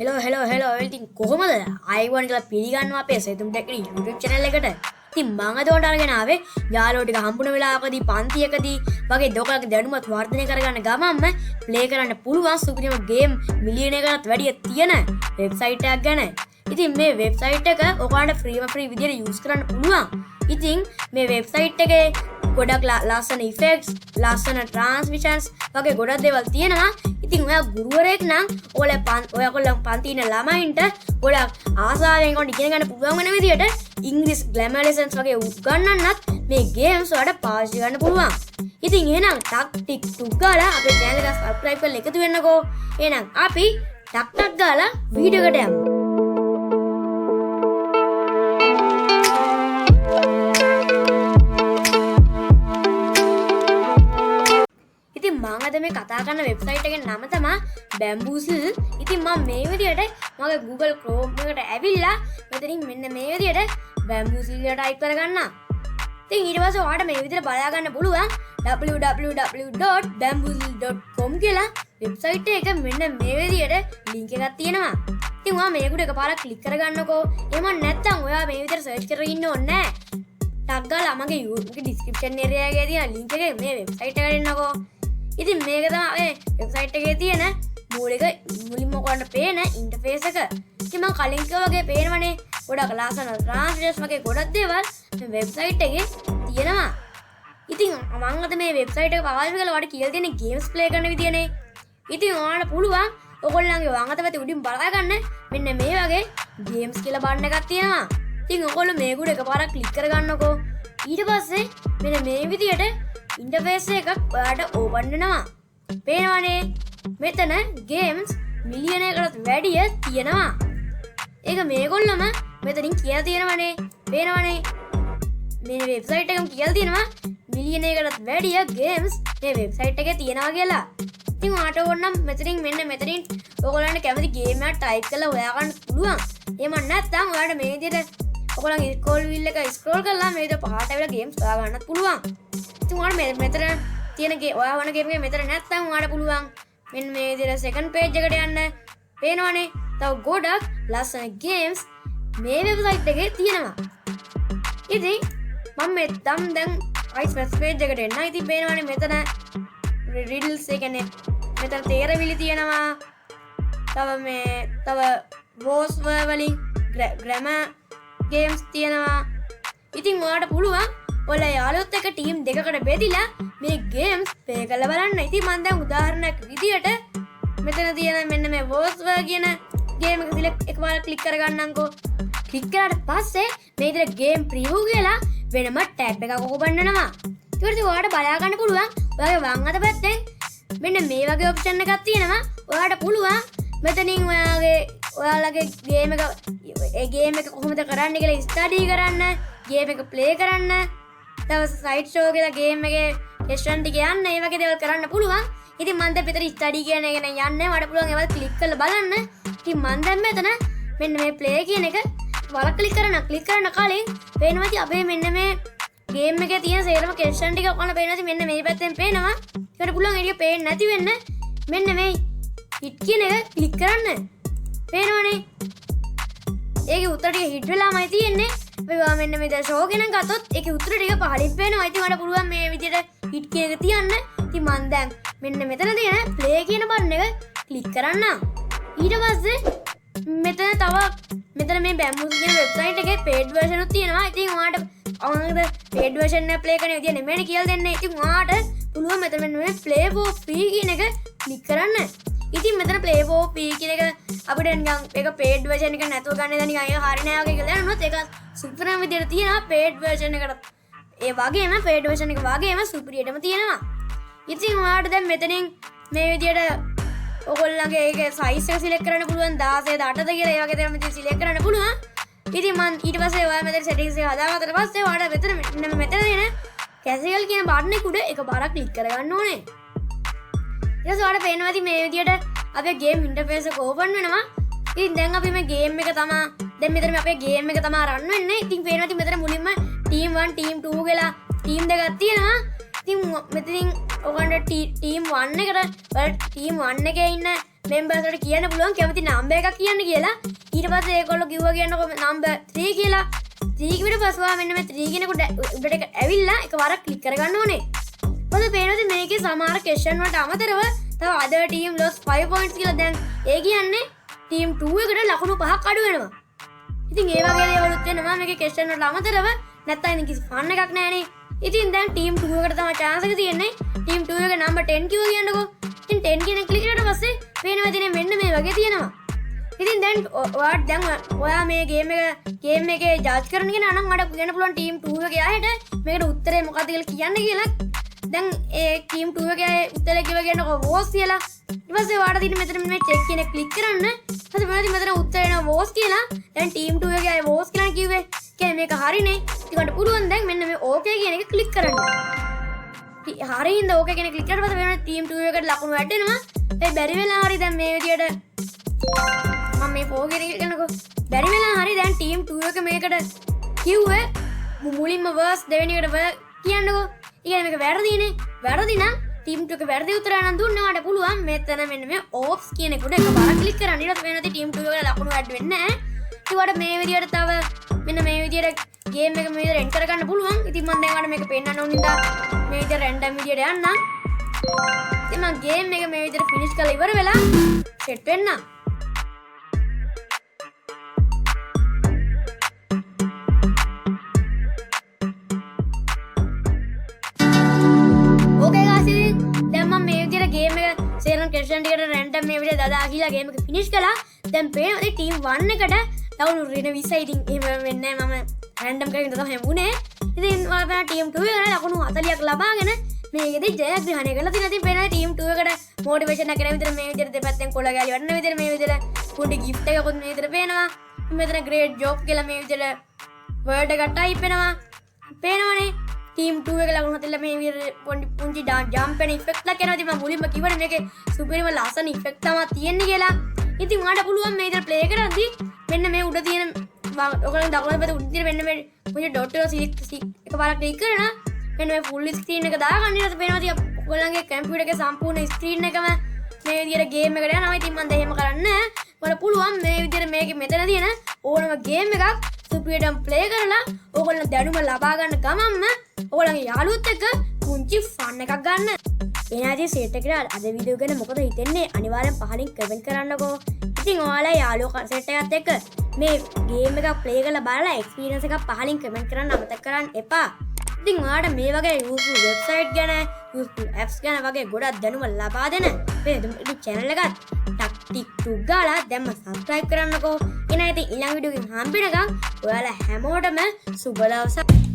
Hello ඉතින් කොහොමද Ivan කියලා පිළිගන්නවා අපේ සෙතුම් ටෙක්නික් YouTube channel එකට. ඉතින් මම අද උඩට අරගෙන ආවේ යාළුවෝ ටික හම්බුන වෙලාවකදී පන්තියකදී වගේ දොකලක දැනුමත් වර්ධනය කරගන්න ගමන්ම ප්ලේ කරන්න පුළුවන් සුපිරිම ගේම් මිලියනයකටත් වැඩිය තියෙන වෙබ්සයිට් එකක් ගැන. ඉතින් මේ වෙබ්සයිට් එක ඔයාලට ෆ්‍රී විදියට යූස් කරන්න පුළුවන්. ඉතින් මේ වෙබ්සයිට් එකේ ගොඩක් ලස්සන ඉෆෙක්ට්ස්, ලස්සන ට්‍රාන්ස්මිෂන්ස් වගේ ගොඩක් දේවල් තියෙනවා. ඉතින් ඔයා ගුරුවරයෙක් නම් ඔයාලා පන්ති ඉන්න ළමයින්ට ගොඩක් ආසාවෙන් ඉගෙන ගන්න පුළුවන් වෙන විදියට ඉංග්‍රීසි ග්‍රැමර් ලෙසන්ස් වගේ උගන්වන්නත් මේ ගේම්ස් වලට පාවිච්චි කරන්න පුළුවන්. ඉතින් එහෙනම් ටික් ටුක් ගාලා අපේ channel එක subscribe කරලා එකතු වෙන්නකෝ. එහෙනම් අපි ටක් ගාලා වීඩියෝ එකට යමු. අද මේ කතා කරන වෙබ්සයිට් එකේ නම තමයි Baamboozle. ඉතින් මම මේ විදියට මගේ Google Chrome එකට ඇවිල්ලා මෙතනින් මෙන්න මේ විදියට Baamboozle කියලා ටයිප් කරගන්න. ඉතින් ඊට පස්සේ ඔයාලට මේ විදියට බලා ගන්න පුළුවන් www.baamboozle.com කියලා වෙබ්සයිට් එක මෙන්න මේ විදියට link එකක් තියෙනවා. ඉතින් ඔයා මේකට එකපාරක් ක්ලික් කරගන්නකෝ. එහෙම නැත්නම් ඔයා මේ විදියට search කරගෙන ඉන්න ඕනේ නැහැ. ටක් ගාලා මගේ YouTube description area එකේ තියෙන link එකේ මේ වෙබ්සයිට් එකට එන්නකෝ. ඉතින් මේක තමයි වෙබ්සයිට් එකේ තියෙන මුලින්ම ඔයාලට පේන ඉන්ටර්ෆේස් එක. ඉතින් මම කලින් කිව්වා වගේ පේනවනේ ගොඩක් ලස්සන ට්‍රාන්ස්ලේටර්ස් වගේ ගොඩක් දේවල් මේ වෙබ්සයිට් එකේ තියෙනවා. ඉතින් මම අද මේ වෙබ්සයිට් එක පාවිච්චි කරලා ඔයාලට කියලා දෙන්නේ ගේම්ස් ප්ලේ කරන විදියනේ. ඉතින් ඔයාලට පුළුවන් ඔයගොල්ලන්ගේ වම් අත පැත්තේ උඩින් බලා ගන්න මෙන්න මේ වගේ ගේම්ස් කියලා බටන් එකක් තියෙනවා. ඉතින් ඔයගොල්ලෝ මේකට එකපාරක් ක්ලික් කරගන්නකෝ. ඊට පස්සේ මෙන්න මේ විදියට ඉන්ටර්ෆේස් එකක් ඔයාලට ඕපන් වෙනවා. පේනවනේ මෙතන ගේම්ස් මිලියනයකට වැඩිය තියෙනවා. ඒක මේගොල්ලම මෙතනින් කියලා තියෙනවනේ. පේනවනේ මේ වෙබ්සයිට් එකම කියලා තියෙනවා මිලියනයකට වැඩිය ගේම්ස් මේ වෙබ්සයිට් එකේ තියෙනවා කියලා. ඉතින් ඔයාලට ඕනනම් මෙතනින් මෙතනින් ඔයගොල්ලන්ට කැමති ගේම් එකක් ටයිප් කරලා හොයාගන්න පුළුවන්. එහෙම නැත්නම් ඔයාලට මේ විදිහට ඔයගොල්ලන්ගේ ස්ක්‍රෝල් වීල් එක ස්ක්‍රෝල් කරලා මේ විදිහට පහට ඇවිල්ලා ගේම්ස් හොයාගන්නත් පුළුවන්. ඉතින් ඔයාලට මෙතන තියෙන ඔයා වන ගේම් එක මෙතන නැත්නම් ඔයාලට පුළුවන් මෙන්න මේ විදිහට සෙකන්ඩ් පේජ් එකට යන්න. පේනවනේ තව ගොඩක් ලස්සන ගේම්ස් මේ වෙබ්සයිට් එකේ තියෙනවා. ඉතින් මම දැන් අයිස් පේජ් එකට එන්න. ඉතින් පේනවනේ මෙතන රිඩල්ස් ඒ කියන්නේ මෙතන තේරවිලි තියෙනවා. තව වෝස් වලින් ග්‍රැමර් ගේම්ස් තියෙනවා. ඉතින් ඔයාලට පුළුවන් ඔයාලා යාළුවොත් එක්ක ටීම් දෙකකට බෙදිලා මේ ගේම්ස් ප්ලේ කරලා බලන්න. ඉතින් මම දැන් උදාහරණයක් විදියට මෙතන තියෙන මෙන්න මේ වෝස් කියන ගේම් එක සිලෙක්ට් එකපාර ක්ලික් කරගන්නම්කෝ. ක්ලික් කරාට පස්සේ මේ විදිහට ගේම් ප්‍රිවිව් කියලා වෙනම ටැබ් එකක් ඕපන් වෙනවා. ඊට පස්සේ ඔයාලට බලා ගන්න පුළුවන් ඔයාගේ වම් අත පැත්තෙන් මෙන්න මේ වගේ ඔප්ෂන් එකක් තියෙනවා. ඔයාලට පුළුවන් මෙතනින් ඔයාලගේ ගේම් එක කොහොමද කරන්න කියලා ස්ටඩි කරන්න, ගේම් එක ප්ලේ කරන්න, තව සයිට් ෂෝ කියලා ගේම් එකේ ක්වෙස්චන් ටික යන්න, ඒ වගේ දේවල් කරන්න පුළුවන්. ඉතින් මම දැන් මෙතන ස්ටඩි කියන එක යන්නේ මට පුළුවන් ඒවත් ක්ලික් කරලා බලන්න. ඉතින් මම දැන් මෙතන මෙන්න මේ ප්ලේ කියන එක වල ක්ලික් කරන කලින් පේනවා අපේ මෙන්න මේ ගේම් එකේ තියෙන සේරම ක්වෙස්චන් ටික ඔයාලට පේනවා. මෙන්න මේ පැත්තෙන් පේනවා. ඒකට පුළුවන් ඒක පේන්නේ නැති වෙන්න මෙන්න මේ හිට් කියන එක ක්ලික් කරන්න. පේනවනේ ඒකේ උත්තර ටික හිට් වෙලාමයි තියෙන්නේ. ඔයා මෙන්න මේ දැන් ෂෝ කෙනෙක් ගත්තොත් ඒකේ උත්තර ටික පහළින් පේනවා. ඉතින් මට පුළුවන් මේ විදිහට හිට් කියන එක තියන්න. ඉතින් මම දැන් මෙන්න මෙතන තියෙන ප්ලේ කියන බටන් එක ක්ලික් කරන්න. ඊට පස්සේ මෙතන මේ Baamboozle කියන වෙබ්සයිට් එකේ paid version උත් තියෙනවා. ඉතින් ඔයාලට paid version එක ප්ලේ කරන විදිය නෙමෙයි කියලා දෙන්නේ. ඉතින් ඔයාලට පුළුවන් මෙතන මෙන්න මේ play for free කියන එක ක්ලික් කරන්න. ඉතින් මෙතන play for free කියන එක අපිට නිකන් ඒක paid version එක නැතුව ගන්න දැන් නිකන් ඒක හරි නෑ වගේ කියලා දැනුනොත් ඒක සුපිරිම විදියට තියෙනවා paid version එකට. ඒ වගේම paid version එක වගේම සුපිරියටම තියෙනවා. ඉතින් ඔයාලට දැන් මෙතනින් මේ විදියට ඔයගොල්ලන්ගේ ඒකේ size එක select කරන්න පුළුවන් 16ද 8ද කියලා ඒ වගේ දේවල් මෙතන select කරන්න පුළුවන්. ඉතින් මම ඊට පස්සේ ඔයාලා මෙතන settings එක හදාගත්තට පස්සේ ඔයාලට මෙතන තියෙන casual කියන බටන් එක උඩ එකපාරක් ක්ලික් කරගන්න ඕනේ. ඊට පස්සේ ඔයාලට පේනවා ඉතින් මේ විදියට අපේ ගේම් ඉන්ටර්ෆේස් එක ඕපන් වෙනවා. ඉතින් දැන් අපි මේ ගේම් එක තමයි දැන් මෙතන අපේ ගේම් එක තමයි රන් වෙන්නේ. ඉතින් පේනවා ඉතින් මෙතන මුලින්ම team 1 team 2 කියලා team දෙකක් තියෙනවා. ඉතින් මෙතනින් ඔයගොල්ලන්ට ටීම් 1 එකට ටීම් 1 එකේ ඉන්න මෙම්බර්ස්ලට කියන්න පුළුවන් කැමති නම්බර් එකක් කියන්න කියලා. ඊට පස්සේ ඒගොල්ලෝ කිව්වා කියන්නකො නම්බර් 3 කියලා. 3 කිව්වට පස්සේ ඔයා මෙන්න මේ 3 කෙනෙකුට උඩට ඇවිල්ලා එකවරක් ක්ලික් කරගන්න ඕනේ. මොකද පේනවද මේකේ සමහර ක්වෙස්චන් වලට අමතරව තව other team lost 5 points කියලා දැන් ඒ කියන්නේ team 2 එකට ලකුණු 5ක් අඩු වෙනවා. ඉතින් ඒ වගේ දේවලුත් වෙනවා මේකේ ක්වෙස්චන් වලට අමතරව. නැත්තම් ඉතින් කිසි ෆන් එකක් නැහැනේ. ඉතින් දැන් team 2 එකට තමයි chance එක තියෙන්නේ. team 2 එක number 10 කිව්වා කියන්නකෝ. ඉතින් 10 කියන ක්ලික් කරලා පස්සේ පේනවා ඉතින් මෙන්න මේ වගේ තියෙනවා. ඉතින් දැන් ඔයා මේ ගේම් එකේ ජජ් කරන්න කෙනා නම් ඔයාලට කියන්න පුළුවන් team 2 එකේ අයට මේකට උත්තරේ මොකක්ද කියලා කියන්න කියලා. දැන් ඒ team 2 එකේ උත්තරේ කිව්වා කියන්නකෝ වෝස් කියලා. ඊට පස්සේ ඔයාලට තියෙන මෙතන මේ check කියන ක්ලික් කරන්න. ඊට පස්සේ මෙතන උත්තරේ එනවා වෝස් කියලා. දැන් team 2 එකේ අය වෝස් කියලා කිව්වේ. කියන්නේ මේක හරිනේ. ඊට පුළුවන් දැන් මෙන්න මේ okay කියන එක ක්ලික් කරන්න. හරියින්ද okay කියන ක්ලික් කරලා පස්සේ වෙන team 2 එකට ලකුණු වැටෙනවා. ඒ බැරි වෙලා හරි දැන් මේ විදියට මම මේ පොගේ එක කරනකො බැරි වෙලා හරි දැන් team 2 එක මේකට කිව්වේ මුලින්ම verse දෙවෙනි එකට කියන්නකෝ. ඊගෙන මේක වැරදිනේ. වැරදි නම් team 2 එක වැරදි උත්තරය නම් දුන්නාට පුළුවන් මෙතන මෙන්න මේ ops කියන එකට එකපාරක් ක්ලික් කරන්න. ඊට පස්සේ වෙනදී team 2 එකට ලකුණු ඇඩ් වෙන්නේ නැහැ. ඊට මේ විදියට තව මෙන්න මේ විදියට ගේම් එක මේ විදියට එන්ටර් කරගන්න පුළුවන්. ඉතින් මම දැන් ඔයාලට මේක පෙන්නන්න ඕන නිසා මේ විදියට රැන්ඩම් විදියට යන්නම්. ඉතින් මම ගේම් එක මේ විදියට ෆිනිෂ් කරලා ඉවර වෙලා සෙට් වෙන්නම්. ඕකේ guys ඉතින් දැන් මම මේ විදියට ගේම් එක සේරම ක්වෙස්චන් ටිකට රැන්ඩම් මේ විදියට දදා ගිහලා ගේම් එක ෆිනිෂ් කළා. දැන් පේනවා ටීම් 1 එකට ලකුණු රින 20යි. ඉතින් එහෙම වෙන්නේ නැහැ. මම රැන්ඩම් කරගෙන තමයි වුණේ. ඉතින් ඔයාලා ටීම් 2 එකට ලකුණු 40ක් ලබාගෙන මේකෙදි ජයග්‍රහණය කරලා තියෙනවා. ඉතින් පේනවා ටීම් 2 එකට මොටිවේෂන් එකක් කරන විදිහට මේ විදිහට දෙපැත්තෙන් කොළ ගාලි වටන විදිහට මේ විදිහට පොඩි gift එකකුත් මේ විදිහට පේනවා. මෙතන great job කියලා මේ විදිහට word එකක් type වෙනවා. පේනවනේ ටීම් 2 එක ලකුණු 40 මේ විදිහට පුංචි jump වෙන effect එකක් එනවා. ඉතින් මම මුලින්ම කිව්වනේ මේකේ සුපිරිම ලස්සන effect තමයි තියෙන්නේ කියලා. ඉතින් ඔයාලට පුළුවන් මේ විදිහට play කරද්දි මෙන්න මේ උඩ තියෙන ඔයගොල්ලෝ දකුණු පැත්තේ උඩ තියෙන මෙන්න මේ පුංචි dot එක එකපාරක් ක්ලික් කරලා මෙන්න මේ full screen එක දාගන්න. ඊට පස්සේ පේනවා ඉතින් ඔයගොල්ලන්ගේ computer එකේ සම්පූර්ණ screen එකම මේ විදිහට game එකට යනවා. ඉතින් මම දැන් එහෙම කරන්නේ නැහැ. ඔයාලට පුළුවන් මේ විදිහට මේකේ මෙතන තියෙන ඕනම game එකක් සුපිරියටම play කරලා ඔයගොල්ලෝ දැනුම ලබා ගන්න ගමන්ම ඔයගොල්ලන්ගේ යාළුවොත් එක්ක පුංචි fun එකක් ගන්න. එහෙනම් සෙට් එකට අද වීඩියෝ ගැන මොකද හිතෙන්නේ අනිවාර්යෙන් පහලින් කමෙන්ට් කරන්නකෝ. ඉතින් ඔයාලා යාළුවෝ සෙට් එකත් එක්ක මේ ගේම් එකක් ප්ලේ කරලා බලලා එක්ස්පීරියන්ස් එකක් පහලින් කමෙන්ට් කරන්න අමතක කරන්න එපා. ඉතින් ඔයාලට මේ වගේ useful website ගැන useful apps ගැන වගේ ගොඩක් දැනුම ලබා දෙන මේ channel එකත් ටක් ටික් ගාලා දැම්ම subscribe කරන්නකෝ. එහෙනම් ඉතින් ඊළඟ වීඩියෝ එකකින් හම්බෙනකම් ඔයාලා හැමෝටම සුබ දවසක්.